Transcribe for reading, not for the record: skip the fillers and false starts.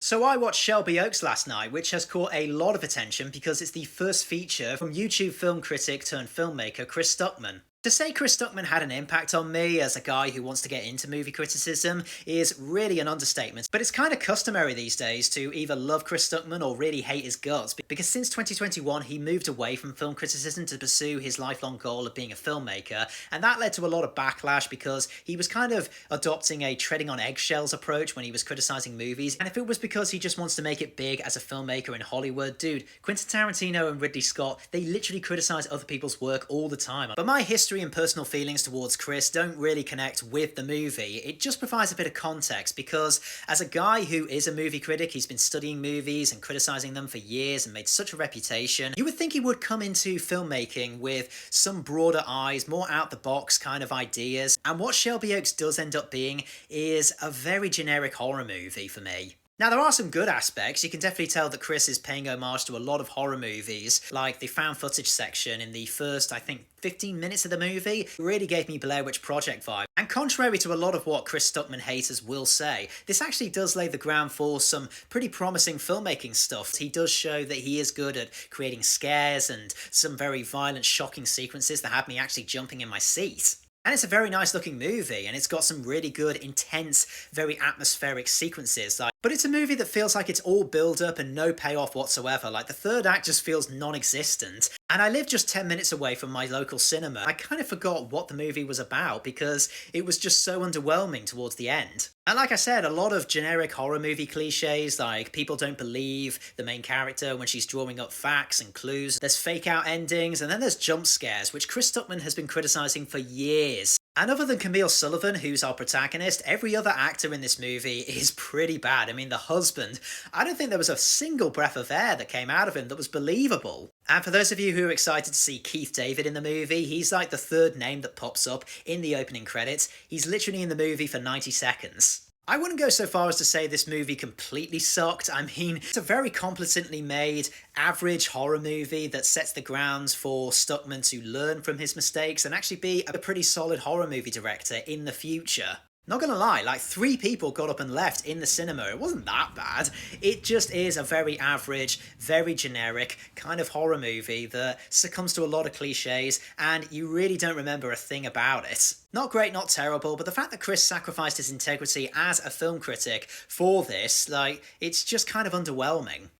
So I watched Shelby last night, which has caught a lot of attention because it's the first feature from YouTube film critic turned filmmaker Chris Stuckman. To say Chris Stuckman had an impact on me as a guy who wants to get into movie criticism is really an understatement, but it's kind of customary these days to either love Chris Stuckman or really hate his guts, because since 2021 he moved away from film criticism to pursue his lifelong goal of being a filmmaker, and that led to a lot of backlash because he was kind of adopting a treading on eggshells approach when he was criticizing movies, and if it was because he just wants to make it big as a filmmaker in Hollywood, dude, Quentin Tarantino and Ridley Scott, they literally criticize other people's work all the time. But my history and personal feelings towards Chris don't really connect with the movie. It just provides a bit of context because as a guy who is a movie critic, he's been studying movies and criticizing them for years and made such a reputation, you would think he would come into filmmaking with some broader eyes, more out the box kind of ideas. And what Shelby Oaks does end up being is a very generic horror movie for me. Now, there are some good aspects. You can definitely tell that Chris is paying homage to a lot of horror movies, like the found footage section in the first, I think, 15 minutes of the movie really gave me Blair Witch Project vibe. And contrary to a lot of what Chris Stuckman haters will say, this actually does lay the ground for some pretty promising filmmaking stuff. He does show that he is good at creating scares and some very violent, shocking sequences that had me actually jumping in my seat. And it's a very nice looking movie, and it's got some really good, intense, very atmospheric sequences. But it's a movie that feels like it's all build up and no payoff whatsoever. Like, the third act just feels non-existent. And I live just 10 minutes away from my local cinema. I kind of forgot what the movie was about because it was just so underwhelming towards the end. And like I said, a lot of generic horror movie cliches, like people don't believe the main character when she's drawing up facts and clues. There's fake out endings, and then there's jump scares, which Chris Stuckman has been criticizing for years. And other than Camille Sullivan, who's our protagonist, every other actor in this movie is pretty bad. I mean, the husband, I don't think there was a single breath of air that came out of him that was believable. And for those of you who are excited to see Keith David in the movie, he's like the third name that pops up in the opening credits. He's literally in the movie for 90 seconds. I wouldn't go so far as to say this movie completely sucked. I mean, it's a very competently made, average horror movie that sets the grounds for Stuckman to learn from his mistakes and actually be a pretty solid horror movie director in the future. Not gonna lie, like 3 people got up and left in the cinema. It wasn't that bad. It just is a very average, very generic kind of horror movie that succumbs to a lot of cliches and you really don't remember a thing about it. Not great, not terrible, but the fact that Chris sacrificed his integrity as a film critic for this, like, it's just kind of underwhelming.